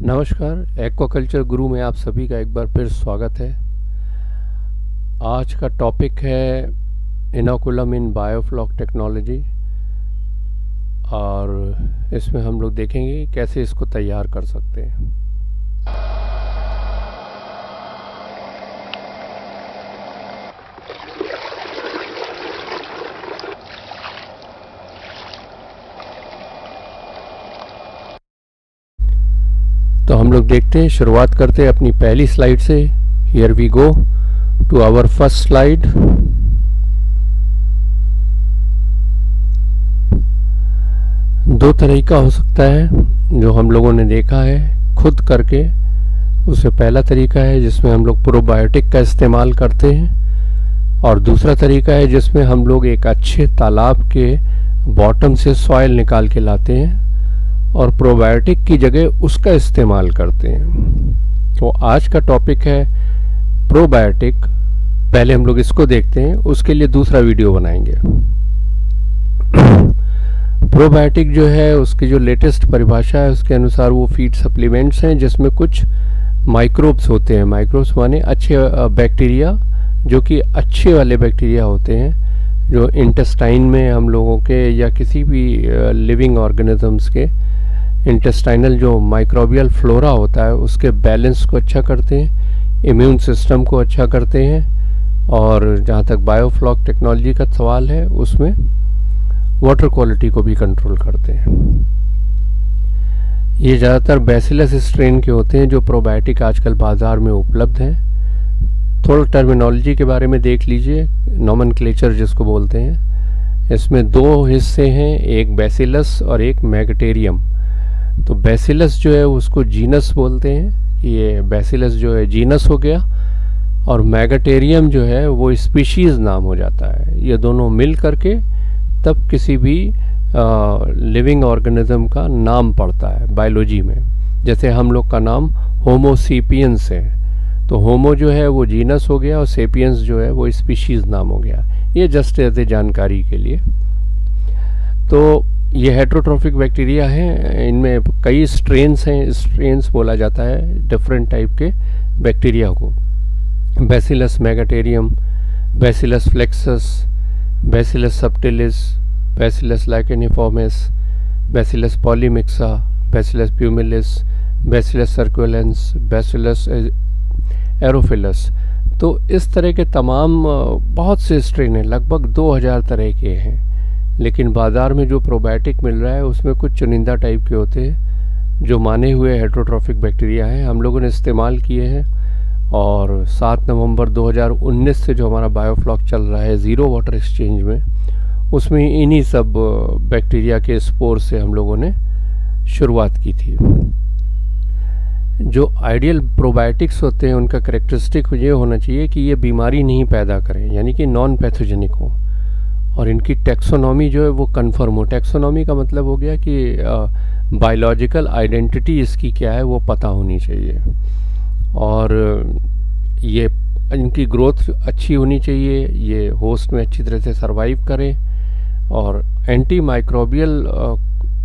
नमस्कार, एक्वाकल्चर गुरु में आप सभी का एक बार फिर स्वागत है। आज का टॉपिक है इनोकुलम इन बायोफ्लॉक टेक्नोलॉजी और इसमें हम लोग देखेंगे कैसे इसको तैयार कर सकते हैं। तो हम लोग देखते हैं, शुरुआत करते हैं अपनी पहली स्लाइड से। Here we go to our first slide. दो तरीका हो सकता है जो हम लोगों ने देखा है खुद करके। उससे पहला तरीका है जिसमें हम लोग प्रोबायोटिक का इस्तेमाल करते हैं, और दूसरा तरीका है जिसमें हम लोग एक अच्छे तालाब के बॉटम से सॉइल निकाल के लाते हैं और प्रोबायोटिक की जगह उसका इस्तेमाल करते हैं। तो आज का टॉपिक है प्रोबायोटिक। पहले हम लोग इसको देखते हैं, उसके लिए दूसरा वीडियो बनाएंगे। प्रोबायोटिक जो है उसकी जो लेटेस्ट परिभाषा है उसके अनुसार वो फीड सप्लीमेंट्स हैं जिसमें कुछ माइक्रोब्स होते हैं। माइक्रोब्स माने अच्छे बैक्टीरिया, जो कि अच्छे वाले बैक्टीरिया होते हैं जो इंटेस्टाइन में हम लोगों के या किसी भी लिविंग ऑर्गेनिजम्स के इंटेस्टाइनल जो माइक्रोबियल फ्लोरा होता है उसके बैलेंस को अच्छा करते हैं, इम्यून सिस्टम को अच्छा करते हैं, और जहाँ तक बायोफ्लॉक टेक्नोलॉजी का सवाल है उसमें वाटर क्वालिटी को भी कंट्रोल करते हैं। ये ज़्यादातर बैसिलस स्ट्रेन के होते हैं जो प्रोबायोटिक आजकल बाज़ार में उपलब्ध हैं। थोड़ा टर्मिनोलॉजी के बारे में देख लीजिए, नोमेनक्लेचर जिसको बोलते हैं। इसमें दो हिस्से हैं, एक बैसिलस और एक मैगटेरियम। तो बैसिलस जो है उसको जीनस बोलते हैं, ये बैसिलस जो है जीनस हो गया, और मैगटेरियम जो है वो स्पीशीज़ नाम हो जाता है। ये दोनों मिल करके तब किसी भी लिविंग ऑर्गेनिज्म का नाम पड़ता है बायोलॉजी में। जैसे हम लोग का नाम होमो सेपियंस है, तो होमो जो है वो जीनस हो गया और सेपियंस जो है वो स्पीशीज़ नाम हो गया। ये जस्ट एज ए जानकारी के लिए। तो ये हेट्रोट्रोफिक बैक्टीरिया हैं, इनमें कई स्ट्रेन्स हैं। स्ट्रेन्स बोला जाता है डिफरेंट टाइप के बैक्टीरिया को। Bacillus megaterium, bacillus flexus, bacillus subtilis, bacillus licheniformis, bacillus polymyxa, bacillus pumilus, bacillus circulans, bacillus aerophilus. तो इस तरह के तमाम बहुत से स्ट्रेन हैं, लगभग 2000 तरह के हैं। लेकिन बाज़ार में जो प्रोबायोटिक मिल रहा है उसमें कुछ चुनिंदा टाइप के होते हैं जो माने हुए हेट्रोट्रोफिक बैक्टीरिया हैं। हम लोगों ने इस्तेमाल किए हैं, और 7 नवंबर 2019 से जो हमारा बायोफ्लॉक चल रहा है ज़ीरो वाटर एक्सचेंज में, उसमें इन्हीं सब बैक्टीरिया के स्पोर से हम लोगों ने शुरुआत की थी। जो आइडियल प्रोबायोटिक्स होते हैं उनका करेक्टरिस्टिक ये होना चाहिए कि ये बीमारी नहीं पैदा करें, यानी कि नॉन पैथोजेनिक हो, और इनकी टैक्सोनॉमी जो है वो कन्फर्म हो। टैक्सोनॉमी का मतलब हो गया कि बायोलॉजिकल आइडेंटिटी इसकी क्या है वो पता होनी चाहिए, और ये इनकी ग्रोथ अच्छी होनी चाहिए, ये होस्ट में अच्छी तरह से सरवाइव करें, और एंटी माइक्रोबियल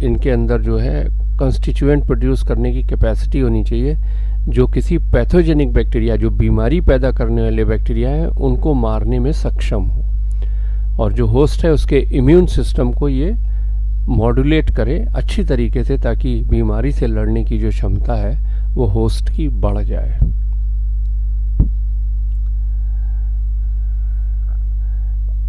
इनके अंदर जो है कंस्टिट्यूएंट प्रोड्यूस करने की कैपेसिटी होनी चाहिए, जो किसी पैथोजेनिक बैक्टीरिया, जो बीमारी पैदा करने वाले बैक्टीरिया हैं, उनको मारने में सक्षम हो, और जो होस्ट है उसके इम्यून सिस्टम को ये मॉड्यूलेट करे अच्छी तरीके से, ताकि बीमारी से लड़ने की जो क्षमता है वो होस्ट की बढ़ जाए।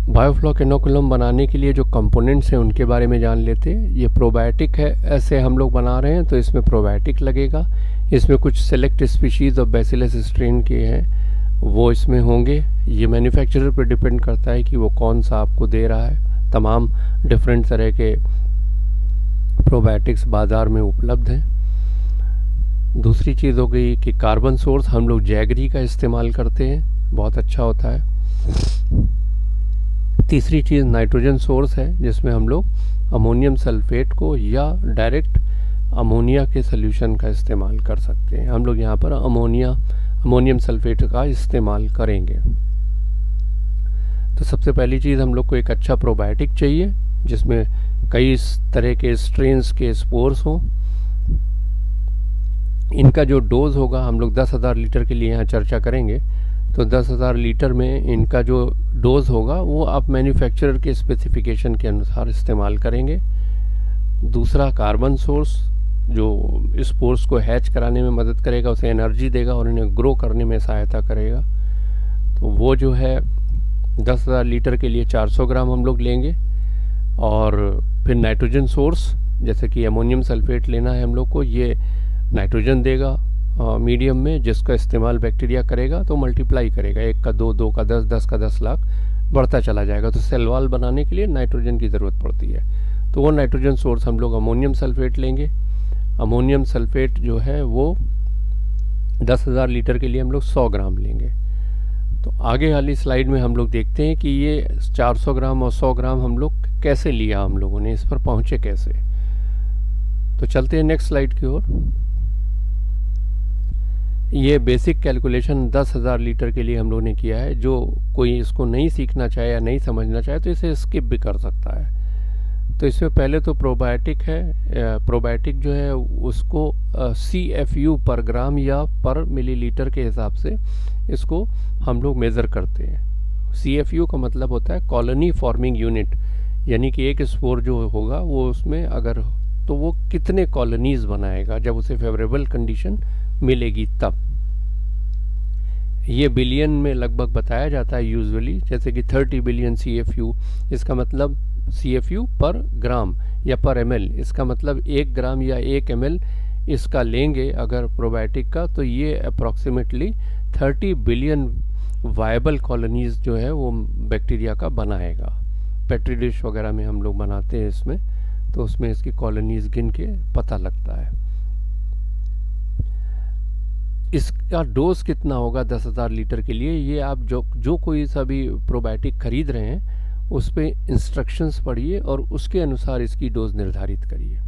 बायोफ्लॉक इनोकुलम बनाने के लिए जो कंपोनेंट्स हैं उनके बारे में जान लेते हैं। ये प्रोबायोटिक है, ऐसे हम लोग बना रहे हैं तो इसमें प्रोबायोटिक लगेगा। इसमें कुछ select species of bacillus strain के हैं वो इसमें होंगे। ये मैन्युफैक्चरर पर डिपेंड करता है कि वो कौन सा आपको दे रहा है। तमाम डिफरेंट तरह के प्रोबायोटिक्स बाज़ार में उपलब्ध हैं। दूसरी चीज़ हो गई कि कार्बन सोर्स हम लोग जैगरी का इस्तेमाल करते हैं, बहुत अच्छा होता है। तीसरी चीज़ नाइट्रोजन सोर्स है, जिसमें हम लोग अमोनियम सल्फेट को या डायरेक्ट अमोनिया के सॉल्यूशन का इस्तेमाल कर सकते हैं। हम लोग यहाँ पर अमोनियम सल्फेट का इस्तेमाल करेंगे। तो सबसे पहली चीज़ हम लोग को एक अच्छा प्रोबायोटिक चाहिए जिसमें कई तरह के स्ट्रेन्स के स्पोर्स हों। इनका जो डोज होगा हम लोग 10,000 लीटर के लिए यहाँ चर्चा करेंगे। तो 10,000 लीटर में इनका जो डोज होगा वो आप मैन्युफैक्चरर के स्पेसिफिकेशन के अनुसार इस्तेमाल करेंगे। दूसरा कार्बन सोर्स जो स्पोर्स को हैच कराने में मदद करेगा, उसे एनर्जी देगा और इन्हें ग्रो करने में सहायता करेगा। तो वो जो है 10,000 लीटर के लिए 400 ग्राम हम लोग लेंगे। और फिर नाइट्रोजन सोर्स जैसे कि अमोनियम सल्फेट लेना है हम लोग को, ये नाइट्रोजन देगा मीडियम में, जिसका इस्तेमाल बैक्टीरिया करेगा तो मल्टीप्लाई करेगा, 1 का 2, 2 का 10, 10 का 10 लाख बढ़ता चला जाएगा। तो सेल वॉल बनाने के लिए नाइट्रोजन की ज़रूरत पड़ती है। तो वो नाइट्रोजन सोर्स हम लोग अमोनियम सल्फेट लेंगे। अमोनियम सल्फेट जो है वो 10,000 लीटर के लिए हम लोग 100 ग्राम लेंगे। तो आगे वाली स्लाइड में हम लोग देखते हैं कि ये 400 ग्राम और 100 ग्राम हम लोग कैसे लिया, हम लोगों ने इस पर पहुँचे कैसे। तो चलते हैं नेक्स्ट स्लाइड की ओर। ये बेसिक कैलकुलेशन 10,000 लीटर के लिए हम लोगों ने किया है। जो कोई इसको नहीं सीखना चाहे या नहीं समझना चाहे तो इसे स्किप भी कर सकता है। तो इसमें पहले तो प्रोबायोटिक है। प्रोबायोटिक जो है उसको CFU पर ग्राम या पर मिलीलीटर के हिसाब से इसको हम लोग मेज़र करते हैं। CFU का मतलब होता है कॉलोनी फॉर्मिंग यूनिट, यानी कि एक स्पोर जो होगा वो उसमें अगर तो वो कितने कॉलोनीज बनाएगा जब उसे फेवरेबल कंडीशन मिलेगी तब। ये बिलियन में लगभग बताया जाता है यूजुअली, जैसे कि 30 बिलियन CFU। इसका मतलब CFU पर ग्राम या पर ml, इसका मतलब 1 ग्राम या 1 ml इसका लेंगे अगर प्रोबायोटिक का, तो ये अप्रॉक्सीमेटली 30 बिलियन वायबल कॉलोनीज जो है वो बैक्टीरिया का बनाएगा। पेट्री डिश वगैरह में हम लोग बनाते हैं इसमें, तो उसमें इसकी कॉलोनीज गिन के पता लगता है। इसका डोज कितना होगा 10,000 लीटर के लिए, ये आप जो कोई सभी प्रोबायोटिक खरीद रहे हैं उस पे इंस्ट्रक्शंस पढ़िए और उसके अनुसार इसकी डोज निर्धारित करिए।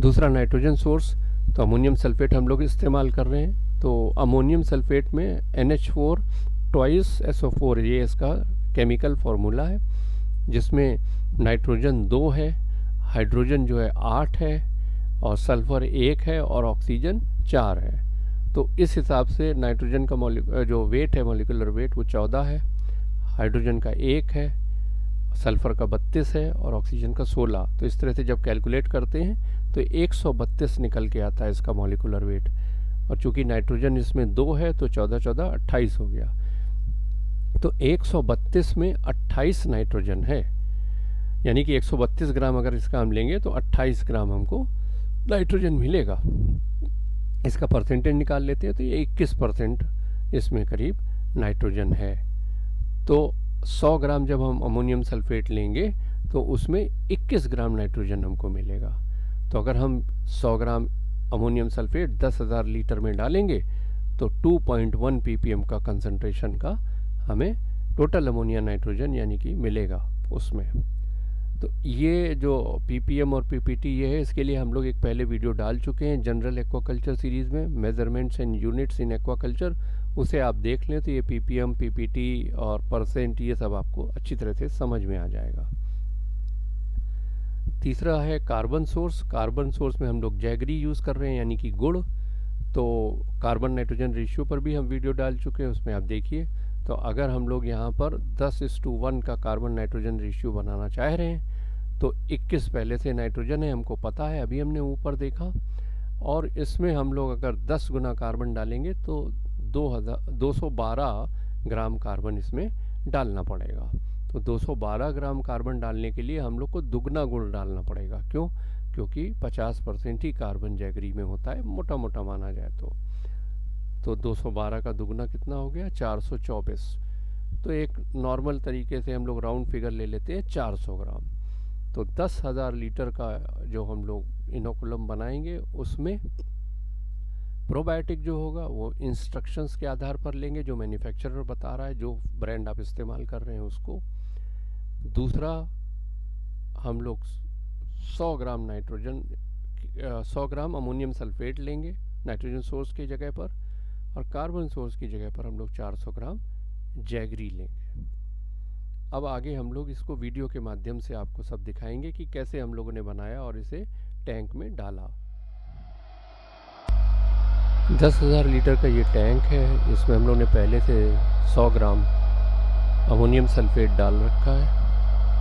दूसरा नाइट्रोजन सोर्स, तो अमोनियम सल्फेट हम लोग इस्तेमाल कर रहे हैं। तो अमोनियम सल्फेट में NH4 ट्वाइस SO4 ये इसका केमिकल फार्मूला है, जिसमें नाइट्रोजन 2 है, हाइड्रोजन जो है 8 है और सल्फर 1 है और ऑक्सीजन 4 है। तो इस हिसाब से नाइट्रोजन का जो वेट है, मॉलिक्यूलर वेट, वो 14 है, हाइड्रोजन का 1 है, सल्फर का 32 है और ऑक्सीजन का 16। तो इस तरह से जब कैलकुलेट करते हैं तो 132 निकल के आता है इसका मॉलिक्यूलर वेट। और चूंकि नाइट्रोजन इसमें 2 है तो 14 14 28 हो गया। तो 132 में 28 नाइट्रोजन है, यानी कि 132 ग्राम अगर इसका हम लेंगे तो 28 ग्राम हमको नाइट्रोजन मिलेगा। इसका परसेंटेज निकाल लेते हैं तो ये 21% इसमें करीब नाइट्रोजन है। तो 100 ग्राम जब हम अमोनियम सल्फेट लेंगे तो उसमें 21 ग्राम नाइट्रोजन हमको मिलेगा। तो अगर हम 100 ग्राम अमोनियम सल्फेट 10,000 लीटर में डालेंगे तो 2.1 ppm का कंसंट्रेशन का हमें टोटल अमोनिया नाइट्रोजन यानी कि मिलेगा उसमें। तो ये जो ppm और ppt ये है, इसके लिए हम लोग एक पहले वीडियो डाल चुके हैं जनरल एक्वाकल्चर सीरीज़ में, measurements and units in aquaculture. उसे आप देख लें तो ये ppm ppt और परसेंट ये सब आपको अच्छी तरह से समझ में आ जाएगा। तीसरा है कार्बन सोर्स। कार्बन सोर्स में हम लोग जैगरी यूज़ कर रहे हैं यानी कि गुड़। तो कार्बन नाइट्रोजन रेशियो पर भी हम वीडियो डाल चुके हैं, उसमें आप देखिए। तो अगर हम लोग यहाँ पर 10:1 का कार्बन नाइट्रोजन रेशियो बनाना चाह रहे हैं तो 21 पहले से नाइट्रोजन है, हमको पता है, अभी हमने ऊपर देखा। और इसमें हम लोग अगर 10 गुना कार्बन डालेंगे तो 212 ग्राम कार्बन इसमें डालना पड़ेगा। तो 212 ग्राम कार्बन डालने के लिए हम लोग को दुगना गुड़ डालना पड़ेगा। क्यों? क्योंकि 50% ही कार्बन जैगरी में होता है, मोटा मोटा माना जाए तो 212 का दुगना कितना हो गया? 424। तो एक नॉर्मल तरीके से हम लोग राउंड फिगर ले लेते हैं 400 ग्राम। तो 10,000 लीटर का जो हम लोग इनोकुलम बनाएंगे उसमें प्रोबायोटिक जो होगा वो इंस्ट्रक्शंस के आधार पर लेंगे, जो मैन्युफैक्चरर बता रहा है, जो ब्रांड आप इस्तेमाल कर रहे हैं उसको। दूसरा, हम लोग 100 ग्राम नाइट्रोजन 100 ग्राम अमोनियम सल्फेट लेंगे नाइट्रोजन सोर्स की जगह पर, और कार्बन सोर्स की जगह पर हम लोग 400 ग्राम जैगरी लेंगे। अब आगे हम लोग इसको वीडियो के माध्यम से आपको सब दिखाएंगे कि कैसे हम लोगों ने बनाया और इसे टैंक में डाला। 10,000 लीटर का ये टैंक है। इसमें हम लोग ने पहले से 100 ग्राम अमोनियम सल्फेट डाल रखा है।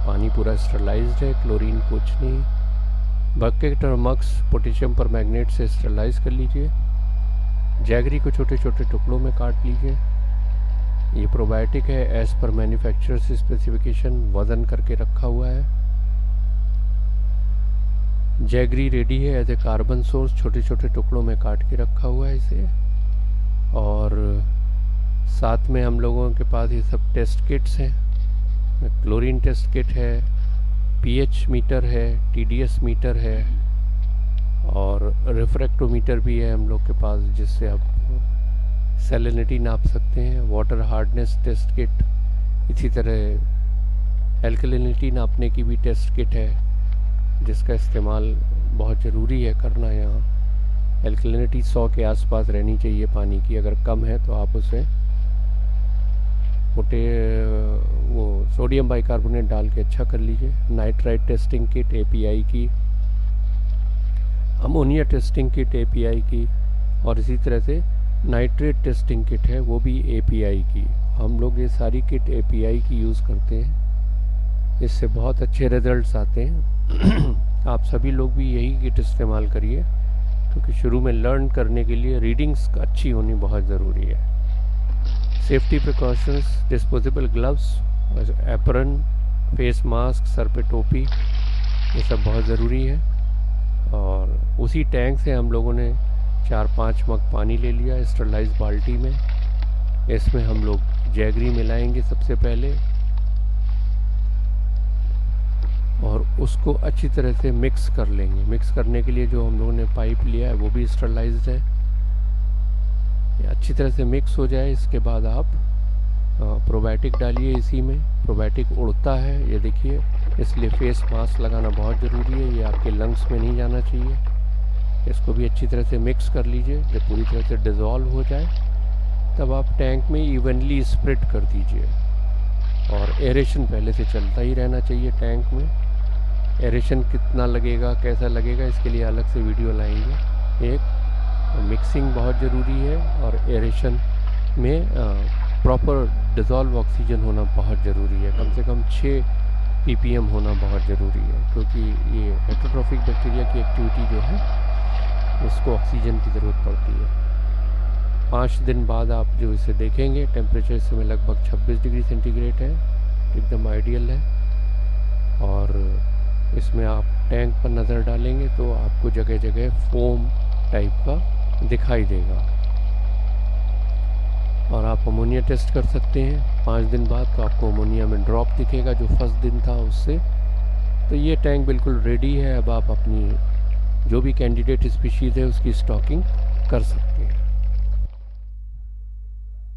पानी पूरा स्टरलाइज्ड है, क्लोरीन कुछ नहीं। बकेट और मग्स पोटेशियम परमैंगनेट से स्टरलाइज कर लीजिए। जैगरी को छोटे छोटे टुकड़ों में काट लीजिए। ये प्रोबायोटिक है, एज पर मैन्युफैक्चरर्स स्पेसिफिकेशन वज़न करके रखा हुआ है। जैगरी रेडी है एज ए कार्बन सोर्स, छोटे छोटे टुकड़ों में काट के रखा हुआ है इसे। और साथ में हम लोगों के पास ये सब टेस्ट किट्स हैं। क्लोरीन टेस्ट किट है, पीएच मीटर है, टीडीएस मीटर है और रिफ्रैक्टोमीटर भी है हम लोग के पास, जिससे आप सैलिनिटी नाप सकते हैं। वाटर हार्डनेस टेस्ट किट, इसी तरह एल्कलिनिटी नापने की भी टेस्ट किट है, जिसका इस्तेमाल बहुत ज़रूरी है करना। यहाँ एल्कलिनिटी 100 के आसपास रहनी चाहिए पानी की। अगर कम है तो आप उसे वो सोडियम बाइकार्बोनेट डाल के अच्छा कर लीजिए। नाइट्राइट टेस्टिंग किट एपीआई की, अमोनिया टेस्टिंग किट एपीआई की, और इसी तरह से नाइट्रेट टेस्टिंग किट है, वो भी एपीआई की। हम लोग ये सारी किट एपीआई की यूज़ करते हैं, इससे बहुत अच्छे रिजल्ट्स आते हैं। आप सभी लोग भी यही किट इस्तेमाल करिए, क्योंकि शुरू में लर्न करने के लिए रीडिंग्स अच्छी होनी बहुत ज़रूरी है। Safety precautions, disposable gloves, apron, face mask, sir पे टोपी, ये सब बहुत ज़रूरी है। और उसी टैंक से हम लोगों ने 4-5 मग पानी ले लिया स्टरलाइज बाल्टी में। इसमें हम लोग जैगरी मिलाएंगे सबसे पहले और उसको अच्छी तरह से मिक्स कर लेंगे। मिक्स करने के लिए जो हम लोगों ने पाइप लिया है वो भी स्टरलाइज्ड है। ये अच्छी तरह से मिक्स हो जाए, इसके बाद आप प्रोबायोटिक डालिए इसी में। प्रोबायोटिक उड़ता है, ये देखिए, इसलिए फेस मास्क लगाना बहुत ज़रूरी है। ये आपके लंग्स में नहीं जाना चाहिए। इसको भी अच्छी तरह से मिक्स कर लीजिए। जब पूरी तरह से डिज़ोल्व हो जाए तब आप टैंक में इवनली स्प्रेड कर दीजिए। और एरेशन पहले से चलता ही रहना चाहिए टैंक में। एरेशन कितना लगेगा, कैसा लगेगा, इसके लिए अलग से वीडियो लाएंगे। एक मिक्सिंग बहुत ज़रूरी है और एरेशन में प्रॉपर डिज़ोल्व ऑक्सीजन होना बहुत ज़रूरी है। कम से कम 6 ppm होना बहुत ज़रूरी है, क्योंकि ये हेटरोट्रॉफिक बैक्टीरिया की एक्टिविटी जो है उसको ऑक्सीजन की ज़रूरत पड़ती है। 5 दिन बाद आप जो इसे देखेंगे, टेम्परेचर इसमें लगभग 26 डिग्री सेंटीग्रेड है, एकदम आइडियल है। और इसमें आप टैंक पर नज़र डालेंगे तो आपको जगह जगह फोम टाइप का दिखाई देगा। और आप अमोनिया टेस्ट कर सकते हैं 5 दिन बाद, तो आपको अमोनिया में ड्रॉप दिखेगा जो फर्स्ट दिन था उससे। तो ये टैंक बिल्कुल रेडी है। अब आप अपनी जो भी कैंडिडेट स्पीशीज़ है उसकी स्टॉकिंग कर सकते हैं।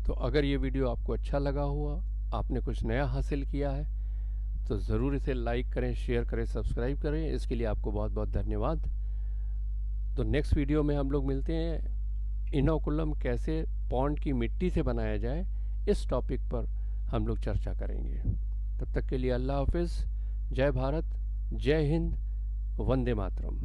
तो अगर ये वीडियो आपको अच्छा लगा हुआ, आपने कुछ नया हासिल किया है, तो ज़रूर इसे लाइक करें, शेयर करें, सब्सक्राइब करें। इसके लिए आपको बहुत बहुत धन्यवाद। तो नेक्स्ट वीडियो में हम लोग मिलते हैं, इनोकुलम कैसे पॉन्ड की मिट्टी से बनाया जाए, इस टॉपिक पर हम लोग चर्चा करेंगे। तब तक के लिए अल्लाह हाफिज़, जय भारत, जय हिंद, वंदे मातरम।